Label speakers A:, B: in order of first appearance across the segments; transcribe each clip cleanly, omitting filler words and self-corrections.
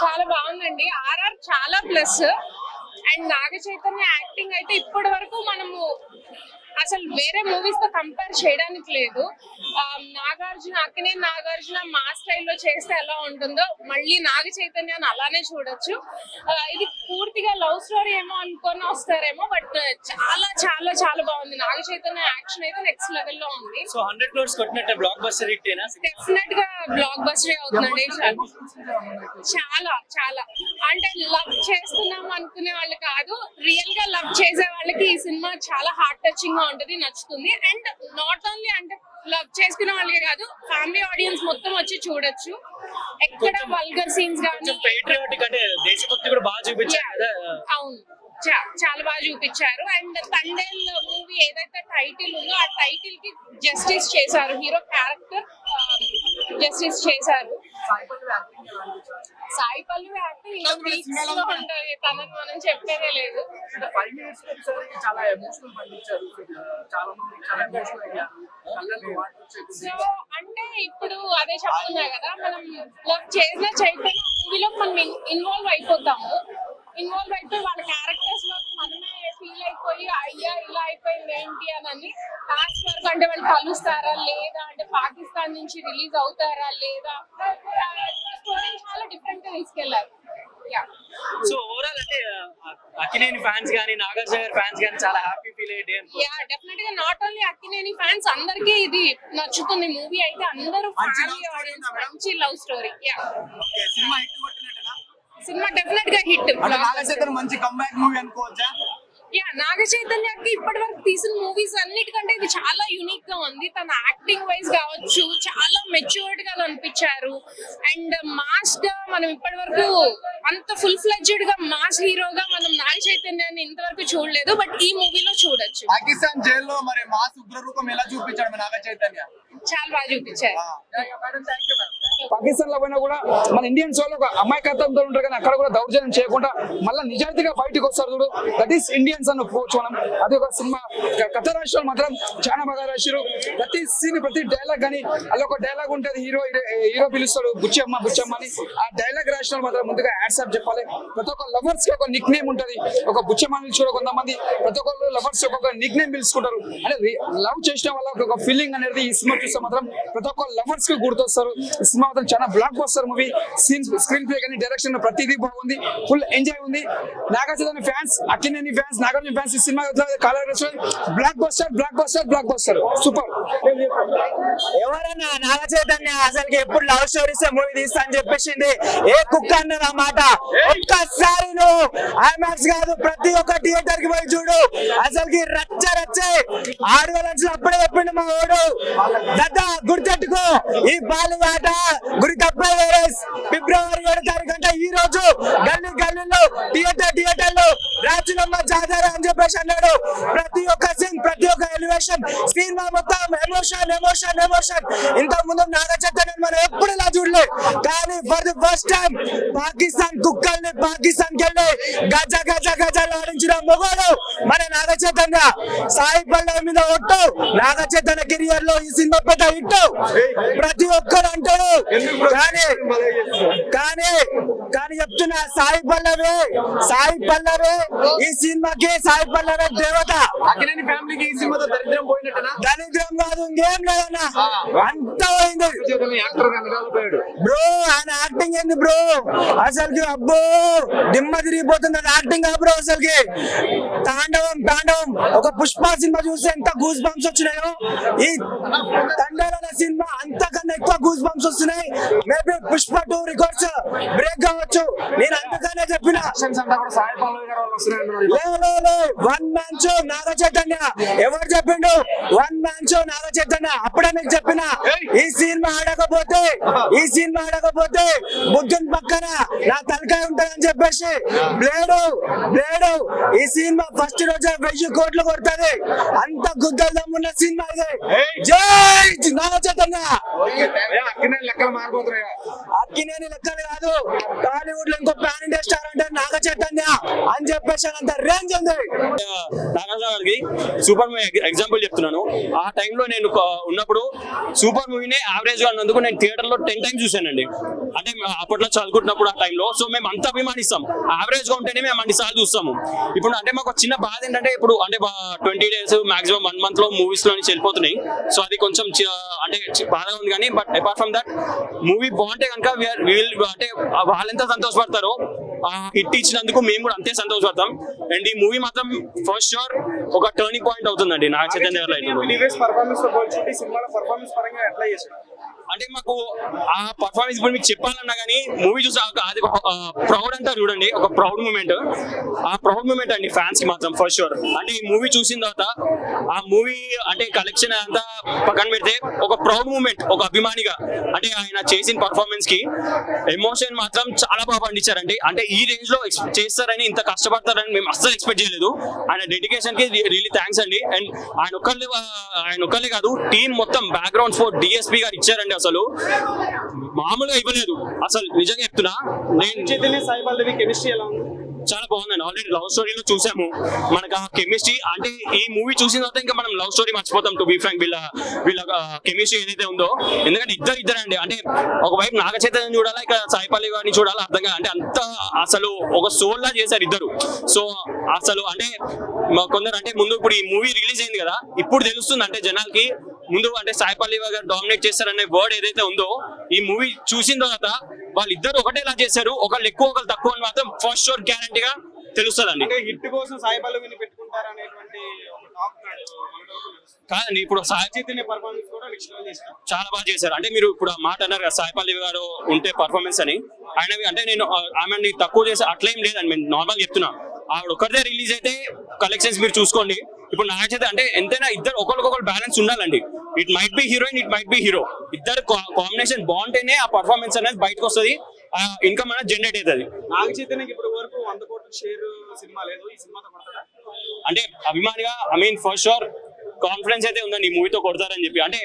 A: చాలా బాగుందండి. ఆర్ఆర్ చాలా plus. And Naga Chaitanya acting అయితే ఇప్పటి వరకు మనము అసలు వేరే మూవీస్ తో కంపేర్ చేయడానికి లేదు. నాగార్జున మా స్టైల్లో చేస్తే ఎలా ఉంటుందో మళ్ళీ నాగ చైతన్యాన్ని అలానే చూడొచ్చు. ఇది పూర్తిగా లవ్ స్టోరీ ఏమో అనుకొని వస్తారేమో, బట్ చాలా చాలా చాలా బాగుంది. నాగ చైతన్య యాక్షన్ అయితే నెక్స్ట్ లెవెల్ లో ఉంది.
B: సో 100 crores కొట్టినట్టే బ్లాక్ బస్టర్ హిట్ ఏనా?
A: డెఫినెట్ గా బ్లాక్ బస్టర్ అవుతుందండి. చాలా చాలా అంటే లవ్ చేస్తున్నాం అనుకునే వాళ్ళు కాదు, రియల్ గా లవ్ చేసే వాళ్ళకి ఈ సినిమా చాలా హార్ట్ టచింగ్ గా ఉంటది, నచ్చుతుంది. అండ్ నాట్ ఓన్లీ అంటే లవ్ చేసుకునే వాళ్ళకే కాదు, ఫ్యామిలీ ఆడియన్స్ మొత్తం వచ్చి చూడొచ్చు. ఎక్కడ వల్గర్ సీన్స్ గానీ,
B: పేట్రియాటిక్ అంటే దేశభక్తి కూడా బాగా చూపించారు కదా.
A: అవును, చాలా బాగా చూపించారు. అండ్ తండేల్ మూవీ ఏదైతే టైటిల్ ఉందో ఆ టైటిల్ కి జస్టిస్ చేశారు, హీరో క్యారెక్టర్ జస్టిస్ చేశారు. సాయి పల్లవి యాక్టింగ్ ఇంకా వీక్స్ లో ఉంటది, తనని మనం చెప్పేదే లేదు. సో అంటే ఇప్పుడు అదే చెప్తున్నా కదా, మనం లవ్ చేసినా చేయకపోయినా మూవీలో మనం ఇన్వాల్వ్ అయిపోతాము. ఇన్వాల్వ్ అయిపోయి వాళ్ళ క్యారెక్టర్స్ లో మనమే ఫీల్ అయిపోయి అయ్యా ఇలా అయిపోయింది ఏంటి అని. లాస్ట్ వరకు అంటే వాళ్ళు కలుస్తారా లేదా, అంటే పాకిస్తాన్ నుంచి రిలీజ్ అవుతారా లేదా, స్టోరీ చాలా డిఫరెంట్ గా తీసుకెళ్లారు.
B: సో ఓవరాల్ అంటే అక్కినేని ఫ్యాన్స్ గానీ నాగార్జున గారి ఫ్యాన్స్ గానీ చాలా హ్యాపీ ఫీల్ అయ్యే డే అనుకో.
A: డెఫినెట్ గా నాట్ ఓన్లీ అక్కినేని ఫ్యాన్స్, అందరికీ ఇది నచ్చుతుంది. మూవీ అయితే అందరూ ఫ్యామిలీ ఆడియన్స్, మంచి లవ్ స్టోరీ. సినిమా డెఫినెట్ గా హిట్.
C: మంచి కంబ్యాక్ మూవీ అనుకోవచ్చా?
A: నాగ చైతన్యకి ఇప్పటి వరకు తీసిన మూవీస్ అన్నిటికంటే ఇది చాలా యూనిక్ గా ఉంది. తన యాక్టింగ్ వైజ్ కావచ్చు చాలా మెచ్యూర్డ్ గా కనిపించారు. అండ్ మాస్ గా మనం ఇప్పటి వరకు అంత ఫుల్ ఫ్లెడ్జెడ్ గా మాస్ హీరోగా మనం నాగ చైతన్యాన్ని ఇంతవరకు చూడలేదు, బట్ ఈ మూవీలో చూడొచ్చు.
C: పాకిస్తాన్ జైల్లో మరి మాస్ ఉగ్ర రూపం ఎలా చూపించాడు నాగ చైతన్య?
A: చాలా బాగా చూపించారు.
D: పాకిస్తాన్ లో పోయినా కూడా మన ఇండియన్స్ వాళ్ళు ఒక అమాయకత్వంతో ఉంటారు, కానీ అక్కడ కూడా దౌర్జన్యం చేయకుండా మళ్ళీ నిజాయితీగా బయటకు వస్తారు చూడు, దట్ ఈస్ ఇండియన్స్ అని ఒప్పుకోవచ్చు మనం. అది ఒక సినిమా కథ రాష్ట్రాలు మాత్రం చాలా బాగా రాశారు. ప్రతి సీన్ ప్రతి డైలాగ్ కానీ అలా ఒక డైలాగ్ ఉంటుంది, హీరో పిలుస్తాడు బుచ్చమ్మ బుచ్చమ్మ అని. ఆ డైలాగ్ రాష్ట్రాలు మాత్రం ముందుగా యాడ్సాప్ చెప్పాలి. ప్రతి ఒక్క లవర్స్ కి ఒక నిక్ నేమ్ ఉంటుంది, ఒక బుచ్చమ్మ పిలుచుకోవడం కొంతమంది, ప్రతి ఒక్కరు లవర్స్ ఒక నిక్ నేమ్ పిలుచుకుంటారు. అంటే లవ్ చేసిన వాళ్ళకి ఒక ఫీలింగ్ అనేది ఈ సినిమా చూస్తే మాత్రం ప్రతి ఒక్క లవర్స్ కి గుర్తొస్తారు. ఈ సినిమా మాత్రం చాలా blockbuster movie. Screenplay కానీ డైరెక్షన్ ప్రతిదీ బాగుంది, ఫుల్ ఎంజాయ్ ఉంది. Nagarjuna fans, Akkineni fans, Nagarjuna fans ఈ సినిమా blockbuster blockbuster blockbuster super.
E: ఎవరన్నా నాగ చైతన్య అసలుకి ఎప్పుడు లవ్ స్టోరీస్ మూవీ తీస్తా అని చెప్పేసింది ఏ కుక్క అన్నది ఆ మాట. ఒక్కసారి నువ్వు ఐమాక్స్ కాదు ప్రతి ఒక్క థియేటర్ కి పోయి చూడు, అసలుకి రచ్చ రచ్చే ఆడవాళ్ళు అప్పుడే చెప్పిండు మా ఓడు. దద్దా గుర్తెట్టుకో, ఈ బాలి ఆట గురి తప్పే ఫిబ్రవరి 7వ తారీఖు అంటే ఈ రోజు గల్లీలో థియేటర్లో రాజులమ్మ జాతర అని చెప్పేసి అన్నాడు. ప్రతి ఒక్క సీన్ ప్రతి ఒక్క ఎలివేషన్ సినిమా మొత్తం ఎమోషన్ ఎమోషన్ ఎమోషన్. ఇంతకు ముందు నాగ చైతన్య మనం ఎప్పుడు ఇలా చూడలే, కానీ for the first time Pakistan కుక్కల్ని పాకిస్తాన్ కెళ్ళి గజ గజ గజలు ఆడించిన మొగోడు మన నాగ చైతన్య. సాయి పల్లవి మీద ఒట్టు, నాగ చైతన్య కెరియర్ లో ఈ సినిమా పెద్ద హిట్ ప్రతి ఒక్కరు అంటాడు. కానీ చెప్తున్నా సాయి పల్లవి ఈ సినిమాకి సాయి పల్లవి దేవత.
C: అక్కినేని ఫ్యామిలీకి ఈ సినిమాతో దరిద్రం పోయినట్టనా?
E: దరిద్రం కాదు, ఇంకేం లేదన్నా, అంత పోయింది బ్రో. ఆయన యాక్టింగ్ ఏంది బ్రో అసలుకి, అబ్బో దిమ్మ తిరిగిపోతుంది యాక్టింగ్ బ్రో అసలుకి. తాండవం ఒక పుష్ప సినిమా చూస్తే ఎంత గూస్ బంప్స్ వచ్చినాయో, ఈ తండేల్ అనే సినిమా అంతకన్నా ఎక్కువ గూస్ బంప్స్ వస్తున్నాయి. మేబీ పుష్ప 2 రికార్డ్స్ బ్రేక్ కావచ్చు. నేను అందుకనే చెప్పిన one man show Naga Chaitanya. ఎవరు చెప్పిండు one man show Naga Chaitanya? అప్పుడే మీకు చెప్పిన ఈ సినిమా ఆడకపోతే బుద్ధుని పక్కన నా తలకాయ ఉంటుందని చెప్పేసి బ్లేడ్ బ్లేడు ఈ సినిమా ఫస్ట్ రోజు 1000 కోట్లు కొడుతుంది. అంత గుద్దలం ఉన్న సినిమా ఇది. జై నాగ చైతన్య. అక్కినేని లెక్కలు కాదు, టాలీవుడ్ లో ఇంకో పాన్ ఇండియా స్టార్ అంటే నాగ చైతన్య అని చెప్పేసి అంత రేంజ్ ఉంది.
B: నాగార్జున గారికి సూపర్ మూవీ ఎగ్జాంపుల్ చెప్తున్నాను. ఆ టైంలో నేను ఉన్నప్పుడు సూపర్ మూవీనే యావరేజ్ గా ఉన్నందుకు నేను థియేటర్ లో 10 times చూసానండి. అంటే అప్పట్లో చదువుకుంటున్నప్పుడు ఆ టైంలో. సో మేము అంత అభిమానిస్తాం, యావరేజ్ గా ఉంటేనే మేము అన్ని సార్లు చూస్తాము. ఇప్పుడు అంటే మాకు చిన్న బాధ ఏంటంటే ఇప్పుడు అంటే 20 days మాక్సిమం 1 month లో మూవీస్ లో నుంచి వెళ్ళిపోతున్నాయి. సో అది కొంచెం అంటే బాధగా ఉంది. కానీ but apart from that movie బాగుంటే కనుక అంటే వాళ్ళెంత సంతోషపడతారో హిట్ ఇచ్చినందుకు మేము కూడా అంతే సంతోషపడతాం. అండ్ ఈ మూవీ మాత్రం ఫస్ట్ షూర్ ఒక టర్నింగ్ పాయింట్ అవుతుందండి నాగ చైతన్య గారి లైఫ్ లో. అంటే మాకు ఆ పర్ఫార్మెన్స్ ఇప్పుడు మీకు చెప్పాలన్నా కానీ మూవీ చూసి అది ప్రౌడ్ అంతా చూడండి, ఒక ప్రౌడ్ మూమెంట్. ఆ ప్రౌడ్ మూమెంట్ అండి ఫ్యాన్స్ కి మాత్రం ఫస్ట్ షూర్. అంటే ఈ మూవీ చూసిన తర్వాత ఆ మూవీ అంటే కలెక్షన్ అంతా పక్కన పెడితే ఒక ప్రౌడ్ మూమెంట్, ఒక అభిమానిగా అంటే ఆయన చేసిన పర్ఫార్మెన్స్ కి ఎమోషన్ మాత్రం చాలా బాగా పండించారండి. అంటే ఈ రేంజ్ లో చేస్తారని, ఇంత కష్టపడతారని మేము అస్సలు ఎక్స్పెక్ట్ చేయలేదు. ఆయన డెడికేషన్ కి రియల్లీ థ్యాంక్స్ అండి. అండ్ ఆయన ఒక్కళ్ళే కాదు, టీం మొత్తం బ్యాక్గ్రౌండ్ స్కోర్ డిఎస్పీ గారు ఇచ్చారండి. అసలు మామూలుగా ఇవ్వలేదు అసలు, నిజంగా చెప్తున్నా. నేను
C: సాయి పల్లవి కెమిస్ట్రీ ఎలా ఉంది?
B: చాలా బాగుందండి. ఆల్రెడీ లవ్ స్టోరీలో చూసాము, మనకు ఆ కెమిస్ట్రీ అంటే ఈ మూవీ చూసిన తర్వాత ఇంకా మనం లవ్ స్టోరీ మర్చిపోతాం. టు బి ఫ్రాంక్ వీళ్ళ కెమిస్ట్రీ ఏదైతే ఉందో, ఎందుకంటే ఇద్దరండి. అంటే ఒకవైపు నాగ చైతన్యం చూడాలా, ఇక సాయి పల్లవి గారిని చూడాలా అర్థం కాదు. అంటే అంత అసలు ఒక సోల్ లా చేశారు ఇద్దరు. సో అసలు అంటే కొందరు అంటే ముందు ఇప్పుడు ఈ మూవీ రిలీజ్ అయింది కదా, ఇప్పుడు తెలుస్తుంది అంటే జనాలకి ముందు అంటే సాయి పల్లవి గారు డామినేట్ చేస్తారనే వర్డ్ ఏదైతే ఉందో, ఈ మూవీ చూసిన తర్వాత వాళ్ళిద్దరు ఒకటేలా చేశారు. ఒకళ్ళు ఎక్కువ ఒకళ్ళు తక్కువ అని మాత్రం ఫస్ట్ షోర్ గ్యారంటీగా తెలుస్తుందండి.
C: హిట్ కోసం సాయి పల్లవిని పెట్టుకుంటారు అనేటువంటి ఒక టాక్
B: కాదండి. ఇప్పుడు సాయి
C: చైతన్య పర్ఫార్మెన్స్ కూడా నెక్స్ట్ లెవెల్ చేశారు,
B: చాలా బాగా చేశారు. అంటే మీరు ఇప్పుడు ఆ మాట అన్నారు కదా సాయి పల్లవి గారు ఉంటే పర్ఫార్మెన్స్ అని. ఆయన అంటే నేను ఆమె తక్కువ చేసి అట్లేం లేదండి, నేను నార్మల్ చెప్తున్నా. ఆవిడ ఒక్కరిదే రిలీజ్ అయితే కలెక్షన్స్ మీరు చూసుకోండి. ఇప్పుడు నాగ చైతన్య అంటే ఎంతైనా ఇద్దరు ఒకరికొకరు బ్యాలెన్స్ ఉండాలండి. It might be heroine, it might be hero. ఇద్దరు కాంబినేషన్ బాగుంటేనే ఆ పర్ఫార్మెన్స్ అనేది బయటకు వస్తుంది, ఇన్కమ్ అనేది జనరేట్ అవుతుంది.
C: నాగ చైతన్యకి ఇప్పుడు వరకు 100 కోట్ల షేర్ సినిమా లేదు, ఈ సినిమాతో కొడతారా?
B: అంటే అభిమానిగా ఫస్ట్ షూర్ కాన్ఫిడెన్స్ అయితే ఉందండి ఈ మూవీతో కొడతారని చెప్పి. అంటే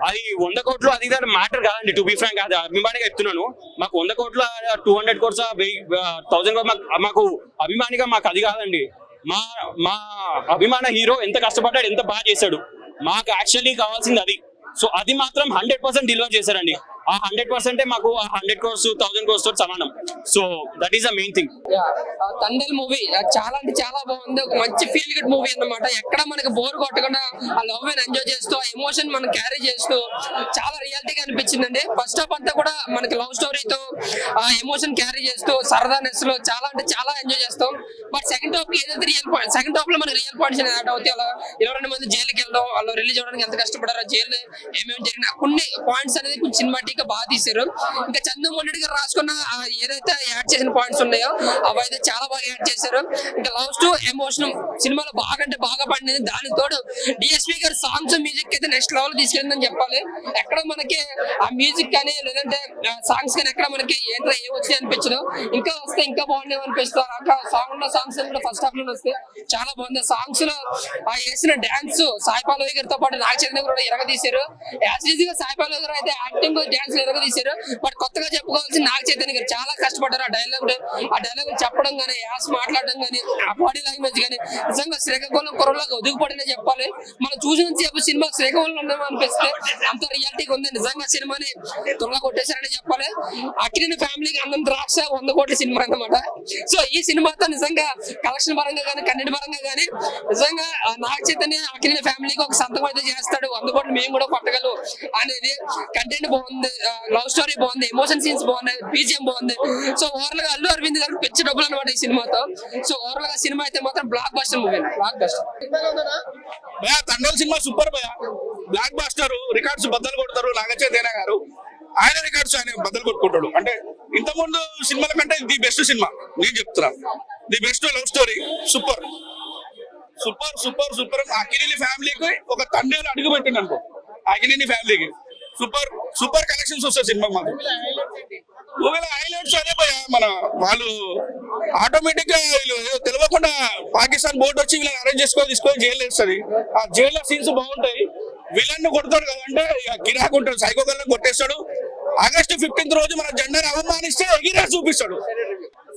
B: అది 100 కోట్లు అది మ్యాటర్ కాదండి. టు బి ఫ్రాంక్ అది అభిమానిగా చెప్తున్నాను. మాకు 100 కోట్ల 200 కోట్స్ 1000 కోట్లు మాకు అభిమానిగా మాకు అది కాదండి. మా అభిమాన హీరో ఎంత కష్టపడ్డాడు, ఎంత బాగా చేశాడు, మాకు యాక్చువల్లీ కావాల్సింది అది. సో అది మాత్రం 100% డెలివర్ చేశారండి. ఆ 100% మాకు 100 crores 1000 crores తో సమానం. So that is the main thing.
F: Thandel movie చాలా అంటే చాలా బాగుంది. ఒక మంచి ఫీల్ గుడ్ మూవీ అన్నమాట. ఎక్కడ మనకి బోర్ కొట్టకుండా ఆ లవ్ ని ఎంజాయ్ చేస్తూ, ఆ ఎమోషన్ మనం క్యారీ చేస్తూ చాలా రియాలిటీగా అనిపించిందండి. ఫస్ట్ హాఫ్ అంతా కూడా మనకి లవ్ స్టోరీతో ఆ ఎమోషన్ క్యారీ చేస్తూ సరదానెస్ లో చాలా అంటే చాలా ఎంజాయ్ చేస్తాం. బట్ సెకండ్ హాఫ్ ఏదైతే రియల్ పాయింట్, సెకండ్ హాఫ్ లో మనకి రియల్ పాయింట్స్ యాడ్ అవుతాయి. అలా 22 మంది జైలుకి వెళ్ళడం, వాళ్ళు రిలీజ్ అవ్వడానికి ఎంత కష్టపడారో, జైలు ఏమేమి జరిగిన కొన్ని పాయింట్స్ అనేది కొంచెం సినిమాటిక్ గా బాగా తీశారు. ఇంకా చంద్రమోహన్ రెడ్డి గారు రాసుకున్న ఏదైతే యాడ్ చేసిన పాయింట్స్ ఉన్నాయో అవైతే చాలా బాగా యాడ్ చేశారు. ఇంకా లవ్ టు ఎమోషన్ సినిమాలో బాగా అంటే బాగా పడింది. దానికి తోడు డిఎస్పీ గారు సాంగ్స్ మ్యూజిక్ అయితే నెక్స్ట్ లెవెల్ తీసుకెళ్ళిందని చెప్పాలి. ఎక్కడ మనకి ఆ మ్యూజిక్ కానీ లేదంటే సాంగ్స్ కానీ ఎక్కడ మనకి ఏంటో ఏ వచ్చి అనిపించదు, ఇంకా వస్తే ఇంకా బాగుండే అనిపిస్తారు. అక్కడ సాంగ్ ఉన్న సాంగ్స్ కూడా ఫస్ట్ హాఫ్ లో వస్తే చాలా బాగుంది. సాంగ్స్ లో ఆ వేసిన డాన్స్ సాయి పల్లవి గారితో పాటు నాగ చైతన్య కూడా ఎరగ తీశారు. యాజ్ ఈజీగా సాయి పల్లవి గారు అయితే యాక్టింగ్ డాన్స్ ఎరగ తీశారు. బట్ కొత్తగా చెప్పుకోవాల్సిన నాగ చైతన్య గారు చాలా కష్టపడ్డారు. ఆ డైలాగ్ చెప్పడం కానీ, యాస్ మాట్లాడడం కానీ, ఆ బాడీ లాంగ్వేజ్ కానీ నిజంగా శ్రీకాకుళం కుర్రలాగా ఒదుగుపడినే చెప్పాలి. మనం చూసిన సేపు సినిమా శ్రీకాకుళం ఉన్నామో అనిపిస్తే అంత రియాలిటీగా ఉంది. నిజంగా సినిమాని తుల్ల కొట్టేశారని చెప్పాలి. అక్కినేని ఫ్యామిలీకి అందం ద్రాక్ష 100 కోట్ల సినిమా అన్నమాట. సో ఈ సినిమాతో నిజంగా కలెక్షన్ పరంగా కానీ, కంటెంట్ పరంగా కానీ నిజంగా నాగ చైతన్య అక్కినేని ఫ్యామిలీకి ఒక సంతకం అయితే చేస్తాడు. 100 కోట్లు మేము కూడా కొట్టగలం అనేది. కంటెంట్ బాగుంది, లవ్ స్టోరీ బాగుంది, ఎమోషన్ సీన్స్ బాగున్నాయి, బీజిఎం బాగుంది. సో ఓవరాల్ గా అల్లు అరవింద్ గారు పిచ్చి డబ్బులు అనమాట ఈ సినిమాతో. సో ఓవరాల్ గా సినిమా అయితే మాత్రం block buster movie, block buster.
C: Thandel cinema super భయ, బ్లాక్ బస్టర్. రికార్డ్స్ బద్దలు కొడతారు నాగ చైతన్య గారు. ఆయన రికార్డ్స్ ఆయన బద్దలు కొట్టుకుంటాడు. అంటే ఇంతకుముందు సినిమాల కంటే ది బెస్ట్ సినిమా నేను చెప్తున్నా. The best love story, super super super super. Akkineni ఫ్యామిలీకి ఒక తండ్రి అడుగు పెట్టింది అనుకో. అక్కినేని ఫ్యామిలీకి సూపర్ సూపర్ కలెక్షన్స్ వస్తాయి సినిమా. మాకు మూవీలో హైలైట్స్ అదే భయ, మన వాళ్ళు ఆటోమేటిక్ గా వీళ్ళు ఏదో తెలియకుండా పాకిస్తాన్ బోర్డు వచ్చి వీళ్ళని అరేంజ్ తీసుకొని జైలు వేస్తుంది. ఆ జైల్లో సీన్స్ బాగుంటాయి. విలన్ కొడతాడు కదంటే ఇక గిరాకు ఉంటాడు, సైకో గల్లని కొట్టేస్తాడు. ఆగస్టు 15 రోజు మన జెండాను అవమానిస్తే ఎగిరా చూపిస్తాడు.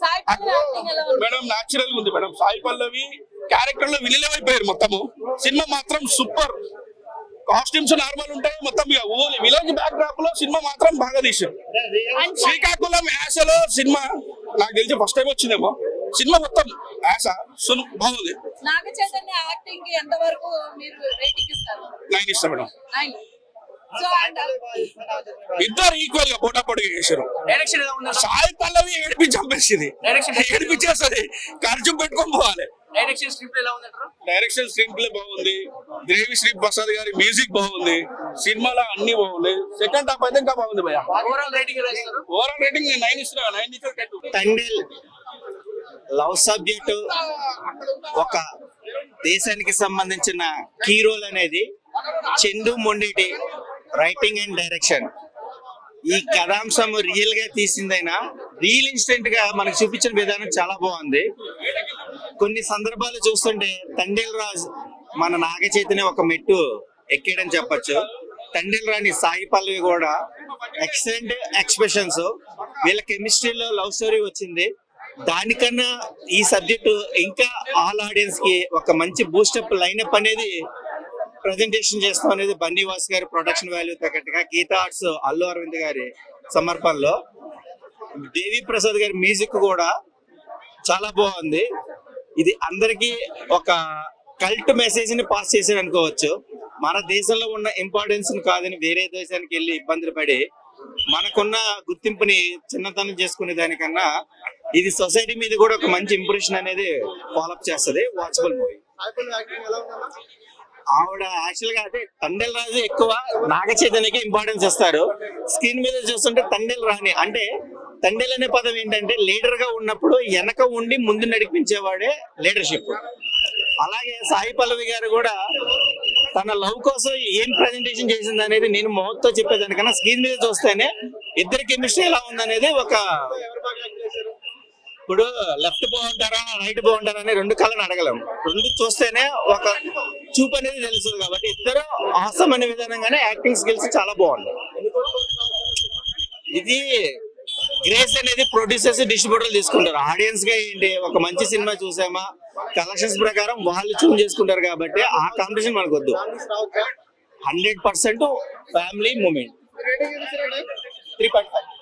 A: సాయి పల్లవి యాక్టింగ్ ఎలా ఉంది?
C: మేడం న్యాచురల్ గా ఉంది మేడం. సాయి పల్లవి క్యారెక్టర్ లో విలీనమైపోయారు మొత్తము. సినిమా మాత్రం సూపర్. కాస్ట్యూమ్స్ నార్మల్ ఉంటాయి మొత్తం. ఇక ఓన్లీ విలేజ్ బ్యాక్ డ్రాప్ లో సినిమా మాత్రం బాగా తీశారు.
A: అండ్
C: శ్రీకాకుళం యాసలో సినిమా నాకు తెలిసి ఫస్ట్ టైం వచ్చిందేమో. సినిమా మొత్తం యాస బాగుంది.
A: నాగ చైతన్య యాక్టింగ్ కి ఎంత వరకు మీరు రేటింగ్ ఇస్తారు?
C: 9 ఇస్తా మేడం.
A: 9. సో అండ్
C: ఇద్దరు ఈక్వల్ గా పోటాపోటీగా చేశారు. సాయి పల్లవి చంపేసింది, ఏడిపించేస్తుంది. ఖర్చు పెట్టుకొని పోవాలి. డైరెక్షన్ స్క్రీన్ ప్లే బాగుంది. దేవి శ్రీ ప్రసాద్ గారి మ్యూజిక్ బాగుంది. సినిమాలో అన్ని బాగుంది. సెకండ్ హాఫ్ అయితే ఇంకా బాగుంది భయ్యా. ఓవరాల్ రేటింగ్ నేను 9 ఇస్తున్నా. 9
G: తండేల్ లవ్ సబ్జెక్ట్ ఒక దేశానికి సంబంధించిన కీ రోల్ అనేది చందు మొండిటి రైటింగ్ అండ్ డైరెక్షన్. ఈ కథాంశం రియల్ గా తీసిందైనా రియల్ ఇన్స్టెంట్ గా మనకు చూపించిన విధానం చాలా బాగుంది. కొన్ని సందర్భాలు చూస్తుంటే తండేల్ రాజ్ మన నాగ చైతన్య ఒక మెట్టు ఎక్కాడని చెప్పొచ్చు. తండేల్ రాణి సాయి పల్లవి కూడా ఎక్సలెంట్ ఎక్స్ప్రెషన్స్. వీళ్ళ కెమిస్ట్రీలో లవ్ స్టోరీ వచ్చింది. దానికన్నా ఈ సబ్జెక్టు ఇంకా ఆల్ ఆడియన్స్ కి ఒక మంచి బూస్టప్ లైనప్ అనేది ప్రెజెంటేషన్ చేస్తాం అనేది బన్నీవాస్ గారి ప్రొడక్షన్ వాల్యూ తగ్గట్టుగా గీతా ఆర్ట్స్ అల్లు అరవింద్ గారి సమర్పణలో దేవి ప్రసాద్ గారి మ్యూజిక్ కూడా చాలా బాగుంది. ఇది అందరికీ ఒక కల్ట్ మెసేజ్ ని పాస్ చేసేది అనుకోవచ్చు. మన దేశంలో ఉన్న ఇంపార్టెన్స్ కాదని వేరే దేశానికి వెళ్ళి ఇబ్బందులు పడి మనకున్న గుర్తింపుని చిన్నతనం చేసుకునే దానికన్నా ఇది సొసైటీ మీద కూడా ఒక మంచి ఇంప్రెషన్ అనేది ఫాలోఅప్ చేస్తుంది. Watchable movie. ఆవిడ యాక్చువల్ గా అంటే తండేల్ రాజు ఎక్కువ నాగ చైతన్యకి ఇంపార్టెన్స్ ఇస్తారు. స్క్రీన్ మీద చూస్తుంటే తండేల్ రాణి అంటే తండేల్ అనే పదం ఏంటంటే లీడర్ గా ఉన్నప్పుడు వెనక ఉండి ముందు నడిపించేవాడే లీడర్షిప్. అలాగే సాయి పల్లవి గారు కూడా తన లవ్ కోసం ఏం ప్రెజెంటేషన్ చేసింది అనేది నేను మౌత్తో చెప్పేదానికన్నా స్క్రీన్ మీద చూస్తేనే ఇద్దరి కెమిస్ట్రీ ఎలా ఉందనేది ఒక ఇప్పుడు లెఫ్ట్ బాగుంటారా రైట్ బాగుంటారా అని రెండు కళ్ళని అడగలేం. రెండు చూస్తేనే ఒక చూపు అనేది తెలుస్తుంది. కాబట్టి ఇద్దరు ఆసమ్ అనే విధానంగానే యాక్టింగ్ స్కిల్స్ చాలా బాగుంది. ఇది గ్రేస్ అనేది ప్రొడ్యూసర్స్ డిస్ట్రిబ్యూటర్లు తీసుకుంటారు. ఆడియన్స్ గా ఏంటి ఒక మంచి సినిమా చూసామా కలెక్షన్స్ ప్రకారం వాళ్ళు చూన్ చేసుకుంటారు. కాబట్టి ఆ కాంపిటీషన్ మనకు వద్దు. 100% ఫ్యామిలీ మూమెంట్. 3.5